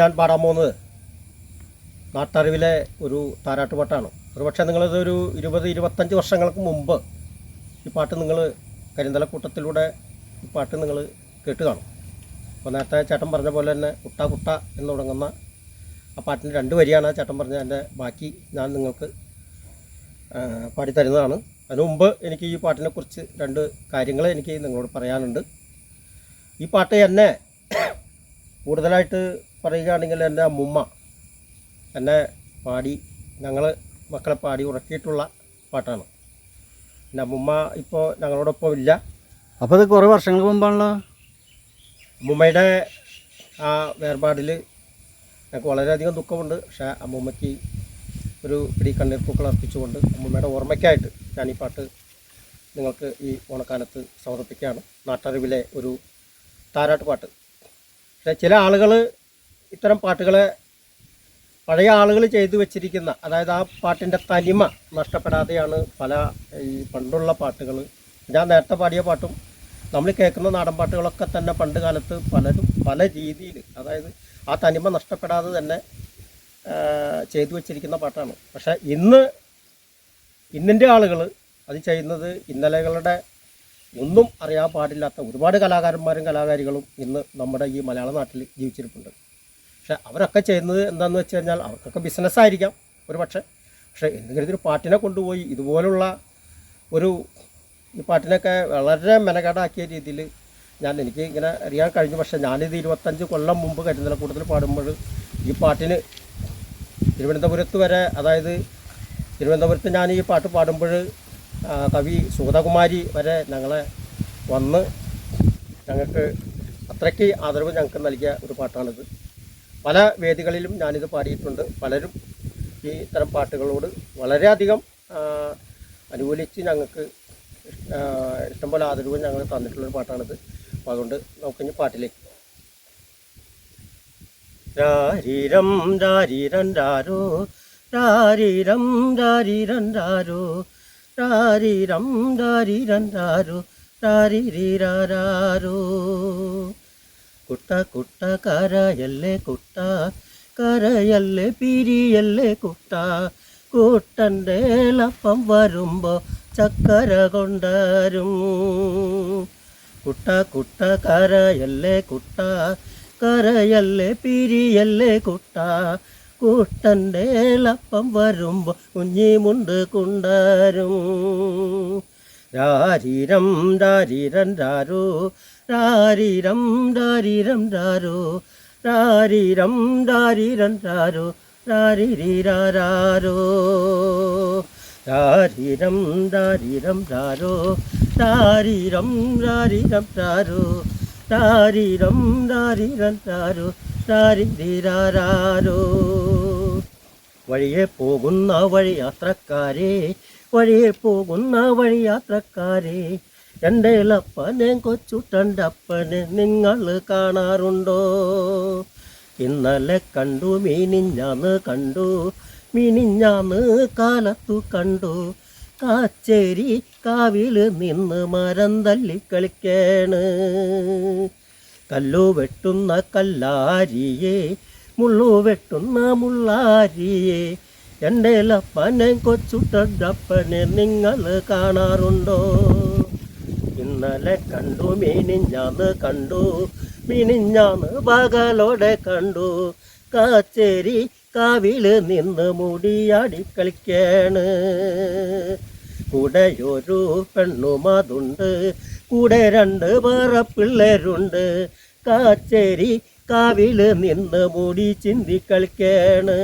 ഞാൻ പാടാൻ പോകുന്നത് നാട്ടറിവിലെ ഒരു താരാട്ടുപാട്ടാണ്. ഒരുപക്ഷെ നിങ്ങളിതൊരു 20-25 വർഷങ്ങൾക്ക് മുമ്പ് ഈ പാട്ട് നിങ്ങൾ കരിന്തലക്കൂട്ടത്തിലൂടെ ഈ പാട്ട് നിങ്ങൾ കേട്ട് കാണും. അപ്പോൾ നേരത്തെ ചേട്ടൻ പറഞ്ഞ പോലെ തന്നെ കുട്ട കുട്ട എന്ന് തുടങ്ങുന്ന ആ പാട്ടിൻ്റെ 2 വരിയാണ് ചേട്ടൻ പറഞ്ഞ. എൻ്റെ ബാക്കി ഞാൻ നിങ്ങൾക്ക് പാടിത്തരുന്നതാണ്. അതിനു മുമ്പ് എനിക്ക് ഈ പാട്ടിനെക്കുറിച്ച് 2 കാര്യങ്ങൾ എനിക്ക് നിങ്ങളോട് പറയാനുണ്ട്. ഈ പാട്ട് എന്നെ കൂടുതലായിട്ട് പറയുകയാണെങ്കിൽ എൻ്റെ അമ്മുമ്മ എന്നെ പാടി, ഞങ്ങൾ മക്കളെ പാടി ഉറക്കിയിട്ടുള്ള പാട്ടാണ്. എൻ്റെ അമ്മുമ്മ ഇപ്പോൾ ഞങ്ങളോടൊപ്പം ഇല്ല. അപ്പോൾ അത് കുറേ വർഷങ്ങൾക്ക് മുമ്പാണല്ലോ. അമ്മുമ്മയുടെ ആ വേർപാടിൽ ഞങ്ങൾക്ക് വളരെയധികം ദുഃഖമുണ്ട്. പക്ഷേ അമ്മുമ്മയ്ക്ക് ഒരു പിടി കണ്ണീർ പൂക്കൾ അർപ്പിച്ചുകൊണ്ട് അമ്മുമ്മയുടെ ഓർമ്മയ്ക്കായിട്ട് ഞാൻ ഈ പാട്ട് നിങ്ങൾക്ക് ഈ ഓണക്കാലത്ത് സമർപ്പിക്കുകയാണ്. നാട്ടറിവിലെ ഒരു താരാട്ട് പാട്ട്. പക്ഷേ ചില ആളുകൾ ഇത്തരം പാട്ടുകളെ പഴയ ആളുകൾ ചെയ്തു വെച്ചിരിക്കുന്ന, അതായത് ആ പാട്ടിൻ്റെ തനിമ നഷ്ടപ്പെടാതെയാണ് പല ഈ പണ്ടുള്ള പാട്ടുകൾ, ഞാൻ നേരത്തെ പാടിയ പാട്ടും നമ്മൾ കേൾക്കുന്ന നാടൻ പാട്ടുകളൊക്കെ തന്നെ പണ്ട് കാലത്ത് പലരും പല രീതിയിൽ, അതായത് ആ തനിമ നഷ്ടപ്പെടാതെ തന്നെ ചെയ്തു വെച്ചിരിക്കുന്ന പാട്ടാണ്. പക്ഷേ ഇന്നിൻ്റെ ആളുകൾ അത് ചെയ്യുന്നത് ഇന്നലകളുടെ ഒന്നും അറിയാൻ പാടില്ലാത്ത ഒരുപാട് കലാകാരന്മാരും കലാകാരികളും ഇന്ന് നമ്മുടെ ഈ മലയാള നാട്ടിൽ ജീവിച്ചിരിപ്പുണ്ട്. പക്ഷെ അവരൊക്കെ ചെയ്യുന്നത് എന്താണെന്ന് വെച്ച് കഴിഞ്ഞാൽ അവർക്കൊക്കെ ബിസിനസ്സായിരിക്കാം ഒരു പക്ഷേ എന്തെങ്കിലും ഒരു പാട്ടിനെ കൊണ്ടുപോയി ഇതുപോലുള്ള ഈ പാട്ടിനൊക്കെ വളരെ മെനകേടാക്കിയ രീതിയിൽ എനിക്ക് ഇങ്ങനെ അറിയാൻ കഴിഞ്ഞു. പക്ഷേ ഞാനിത് 25 കൊല്ലം മുമ്പ് കരിന്തലക്കൂട്ടത്തിൽ പാടുമ്പോൾ ഈ പാട്ടിന് തിരുവനന്തപുരത്ത് വരെ, അതായത് തിരുവനന്തപുരത്ത് ഞാൻ ഈ പാട്ട് പാടുമ്പോൾ കവി സുഗതകുമാരി വരെ ഞങ്ങളെ വന്ന് ഞങ്ങൾക്ക് അത്രയ്ക്ക് ആദരവ് ഞങ്ങൾക്ക് നൽകിയ ഒരു പാട്ടാണിത്. പല വേദികളിലും ഞാനിത് പാടിയിട്ടുണ്ട്. പലരും ഈ ഇത്തരം പാട്ടുകളോട് വളരെയധികം അനുകൂലിച്ച് ഞങ്ങൾക്ക് ഇഷ്ടംപോലെ ആദരവ് ഞങ്ങൾ തന്നിട്ടുള്ളൊരു പാട്ടാണിത്. അപ്പോൾ അതുകൊണ്ട് നമുക്കിനി പാട്ടിലേക്ക്. രാരീരം രാരീരം രാരോ രാരീരം രാരീരം രാരോ രാരീരം രാരീരം രാരോ രാരീരീരാരോ. കുട്ട കുട്ട കരയല്ലേ കുട്ട കരയല്ലേ പിരിയല്ലേ കുട്ട, കൂട്ടൻ്റെ ലപ്പം വരുമ്പോൾ ചക്കര കൊണ്ടരും. കുട്ട കുട്ട കരയല്ലേ കുട്ട കരയല്ലേ പിരിയല്ലേ കുട്ട, കൂട്ടൻ്റെ ലപ്പം വരുമ്പോൾ കുഞ്ഞിമുണ്ട് കൊണ്ടരും. രാരീരം രാരീരം രാരോ രാരീരം രാരീരം രാരോ രാരീരം രാരീരം രാരോ രാരീരീരാരോ. രാരീരം രാരീരം രാരോ രാരീരം രാരീരം രാരോ രാരീരം രാരീരം രാരോ രാരീരീരാരോ. വഴിയെ പോകുന്ന വഴിയാത്രക്കാരെ, വഴിയെ പോകുന്ന വഴിയാത്രക്കാരെ, എൻ്റെ ലപ്പനെ കൊച്ചുട്ടൻ്റെ അപ്പനെ നിങ്ങൾ കാണാറുണ്ടോ? ഇന്നലെ കണ്ടു, മീനിഞ്ഞാന്ന് കണ്ടു, മീനിഞ്ഞാന്ന് കാലത്തു കണ്ടു, കാച്ചേരി കാവിൽ നിന്ന് മരം തല്ലി കളിക്കേണ്. കല്ലു വെട്ടുന്ന കല്ലാരിയെ, മുള്ളു വെട്ടുന്ന മുള്ളാരിയെ, എൻ്റെ ലപ്പനെ കൊച്ചുട്ടപ്പനെ നിങ്ങൾ കാണാറുണ്ടോ? ഇന്നലെ കണ്ടു, മീനിഞ്ഞാന്ന് കണ്ടു, മീനിഞ്ഞാന്ന് പകലോടെ കണ്ടു, കാച്ചേരി കാവിൽ നിന്ന് മുടിയാടി കളിക്കാണ്. കൂടെയൊരു പെണ്ണുമതുണ്ട്, കൂടെ 2 പറപ്പിള്ളേരുണ്ട്, കാച്ചേരി കാവിൽ നിന്ന് മുടി ചിന്തി കളിക്കാണ്.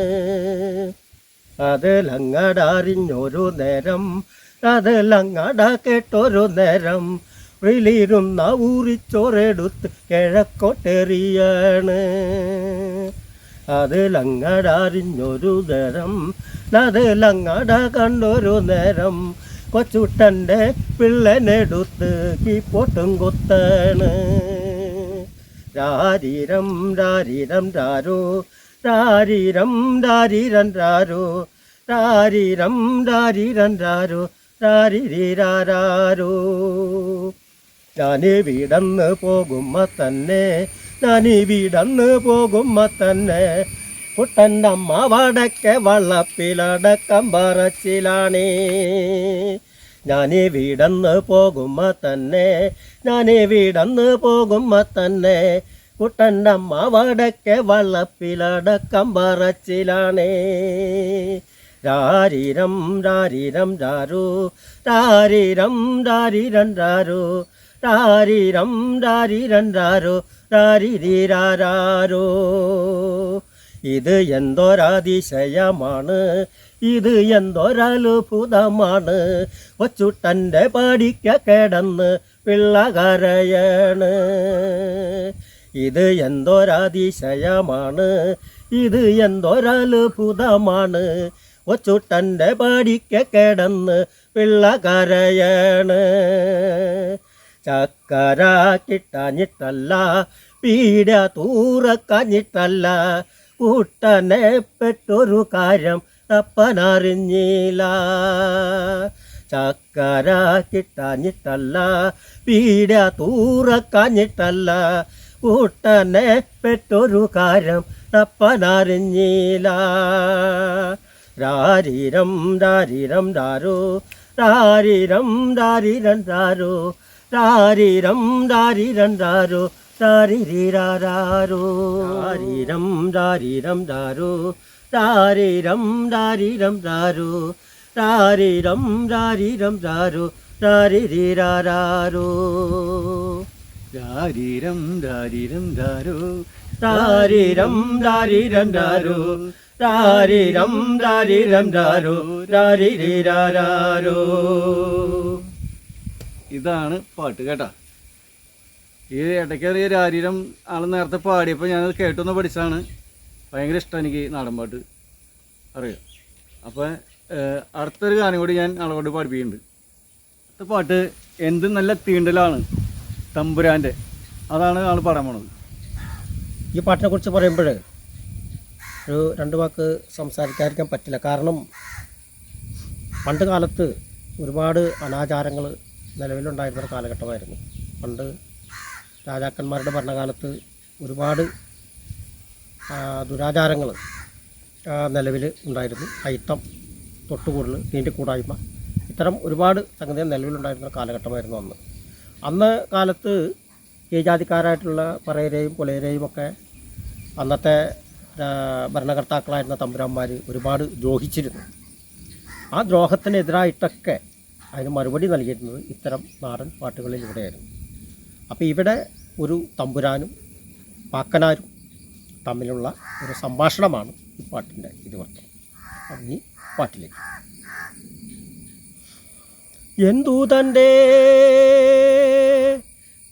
അതിലങ്ങടറിഞ്ഞൊരു നേരം, അതിലങ്ങട കേട്ടൊരു നേരം, വെളിയിരുന്ന ഊറിച്ചോറെടുത്ത് കിഴക്കോട്ടെറിയാണ്. അതിലങ്ങടറിഞ്ഞൊരു നേരം, അതിലങ്ങട കണ്ടൊരു നേരം, കൊച്ചുട്ടൻ്റെ പിള്ളനെടുത്ത് കീപ്പോട്ടും കൊത്താണ്. രാരീരം രാരീരം രാരോ രാരീരം രാരീരം രാരോ രാരീരം രാരീരം രാരോ രാരീരീരാരോ. ഞാൻ വീടന്ന് പോകുമ്പോൾ തന്നെ ഞാൻ ഈ വീടന്ന് പോകുമ്പോ തന്നെ കുട്ടൻ്റെ അമ്മ വടക്കെ വള്ളപ്പിലടക്കം പറച്ചിലാണേ. ഞാൻ ഈ വീടന്ന് പോകുമ്പോ തന്നെ കുട്ടൻ്റെ അമ്മ വടക്കെ വള്ളപ്പിലടക്കം പറച്ചിലാണേ. രാരിരം രാരിരം രാരോ രാരിരം രാരിരം രാരോ രാരിരം രാരിരം രാരോ രാരിരീരാരോ. ഇത് എന്തൊരതിശയമാണ്, ഇത് എന്തൊരത്ഭുതമാണ്, കൊച്ചുട്ടൻ്റെ പടിക്ക കിടന്ന് പിള്ള കരയാണ്. ഇത് എന്തൊരതിശയമാണ്, ഇത് എന്തൊരത്ഭുതമാണ്, കൊച്ചുട്ടൻ്റെ പടിക്ക കിടന്ന് പിള്ള കരയാണ്. ചക്കര കിട്ടാഞ്ഞിട്ടല്ല, പീഡ തൂറക്കാഞ്ഞിട്ടല്ല, കുട്ടനെ പെട്ടൊരു കാര്യം തപ്പനറിഞ്ഞില്ല. ചക്കര കിട്ടാഞ്ഞിട്ടല്ല, പീഡ തൂറക്കാഞ്ഞിട്ടല്ല, കുട്ടനെ പെട്ടൊരു കാര്യം തപ്പനറിഞ്ഞില്ല. രാരിരം രാരിരം രാരോ രാരിരം രാരിരം രാരോ രാരിരം രാരിരം രാരോ രാരിരീരാരോ. രാരിരം രാരിരം രാരോ രാരിരം രാരിരം രാരോ രാരിരം രാരിരം രാരോ രാരിരീരാരോ. രാരിരം രാരിരം രാരോ രാരിരം രാരിരം രാരോ രാരിരം രാരിരം രാരോ രാരിരീരാരോ. ഇതാണ് പാട്ട് കേട്ടാ. ഈ ഇടയ്ക്കറിയ രാരിരം ആൾ നേരത്തെ പാടിയപ്പോൾ ഞാനത് കേട്ടൊന്ന് പഠിച്ചതാണ്. ഭയങ്കര ഇഷ്ടം എനിക്ക് നാടൻ പാട്ട് അറിയാം. അപ്പോൾ അടുത്തൊരു ഗാനം കൂടി ഞാൻ ആളോട് പഠിപ്പിക്കുന്നുണ്ട്. അടുത്ത പാട്ട് എന്ത് നല്ല തീണ്ടലാണ് തമ്പുരാൻ്റെ, അതാണ് ആൾ പാടാൻ പോണത്. ഈ പാട്ടിനെ കുറിച്ച് പറയുമ്പോൾ ഒരു രണ്ട് വാക്ക് സംസാരിക്കാതിരിക്കാൻ പറ്റില്ല. കാരണം പണ്ട് കാലത്ത് ഒരുപാട് അനാചാരങ്ങൾ നിലവിലുണ്ടായിരുന്നൊരു കാലഘട്ടമായിരുന്നു. പണ്ട് രാജാക്കന്മാരുടെ ഭരണകാലത്ത് ഒരുപാട് ദുരാചാരങ്ങൾ നിലവിൽ ഉണ്ടായിരുന്നു. അയിത്തം, തൊട്ടുകൂടൽ, തീണ്ടിക്കൂടായ്മ, ഇത്തരം ഒരുപാട് സംഗതികൾ നിലവിലുണ്ടായിരുന്ന കാലഘട്ടമായിരുന്നു അന്ന്. അന്ന് കാലത്ത് ഈ ജാതിക്കാരായിട്ടുള്ള പറയരെയും കൊലയരെയും ഒക്കെ അന്നത്തെ ഭരണകർത്താക്കളായിരുന്ന തമ്പുരാന്മാർ ഒരുപാട് ദ്രോഹിച്ചിരുന്നു. ആ ദ്രോഹത്തിനെതിരായിട്ടൊക്കെ അതിന് മറുപടി നൽകിയിരുന്നത് ഇത്തരം നാടൻ പാട്ടുകളിലൂടെയായിരുന്നു. അപ്പോൾ ഇവിടെ ഒരു തമ്പുരാനും പാക്കനാരും തമ്മിലുള്ള ഒരു സംഭാഷണമാണ് ഈ പാട്ടിൻ്റെ ഇതിവൃത്തം. അപ്പം ഈ പാട്ടിലേക്ക് എന്തു തൻ്റെ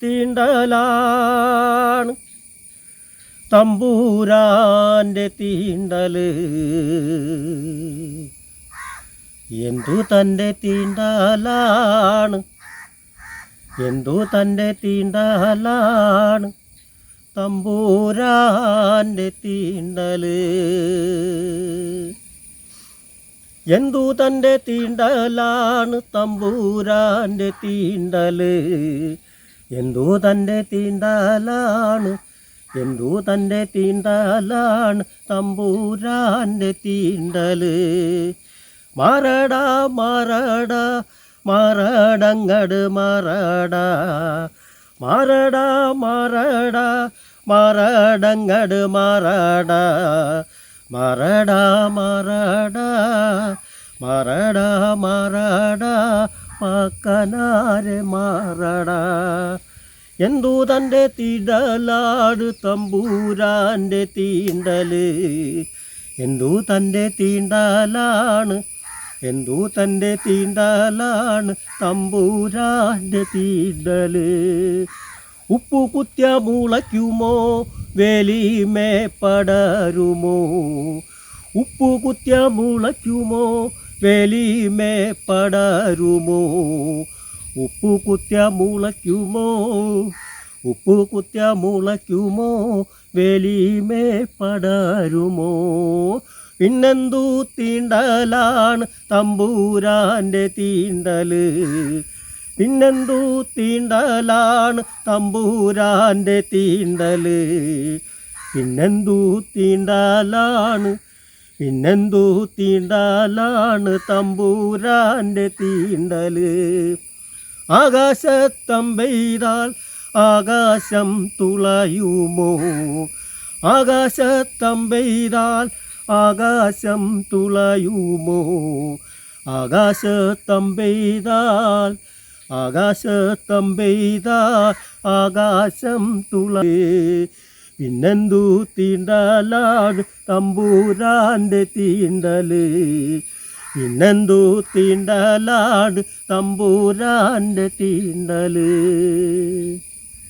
തീണ്ടലാണ് തമ്പൂരാൻ്റെ തീണ്ടൽ, എന്തു തൻ്റെ തീണ്ടലാണ്, എന്തു തൻ്റെ തീണ്ടലാണ് തമ്പൂരാൻ്റെ തീണ്ടൽ, എന്തു തൻ്റെ തീണ്ടലാണ് തമ്പൂരാൻ്റെ തീണ്ടൽ, എന്തു തൻ്റെ തീണ്ടലാണ്, എന്തു തൻ്റെ തീണ്ടലാണ് തമ്പൂരാൻ്റെ തീണ്ടൽ. മാറടാ മാറടാ മാറടങ്ങട് മാറടാ, മാറടാ മാറടാ മാറടങ്ങട് മാറടാ, മാറടാ മാറടാ മാറടാ മാറടാ പാക്കനാരെ മാറടാ. എന്തു തൻ്റെ തീണ്ടലാട് തമ്പൂരാൻ്റെ തീണ്ടൽ, എന്തു തൻ്റെ തീണ്ടലാണ്, എന്തു തൻ്റെ തീണ്ടലാണ് തമ്പൂരാൻ്റെ തീണ്ടൽ. ഉപ്പു കുത്തിയ മുളയ്ക്കുമോ വേലിമേ പടരുമോ, ഉപ്പു കുത്തിയ മുളയ്ക്കുമോ വേലിമേ പടരുമോ, ഉപ്പു കുത്തിയ മുളയ്ക്കുമോ, ഉപ്പു കുത്തിയ മുളയ്ക്കുമോ വേലിമേ പടരുമോ. പിന്നെന്തു തീണ്ടലാണ് തമ്പൂരാൻ്റെ തീണ്ടൽ, പിന്നെന്തു തീണ്ടലാണ് തമ്പൂരാൻ്റെ തീണ്ടല്, പിന്നെന്തു തീണ്ടലാണ്, പിന്നെന്തു തീണ്ടലാണ് തമ്പൂരാൻ്റെ തീണ്ടല്. ആകാശത്തമ്പെയ്താൽ ആകാശം തുളയുമോ, ആകാശത്തമ്പെയ്താൽ ആകാശം തുളയുമോ, ആകാശത്തമ്പെയ്താൽ, ആകാശത്തമ്പെയ്താൽ ആകാശം തുളയേ. പിന്നെന്തു തീണ്ടലാണ് തമ്പൂരാൻ്റെ തീണ്ടല്, പിന്നെന്തു തീണ്ടലാണ് തമ്പൂരാൻ്റെ തീണ്ടല്.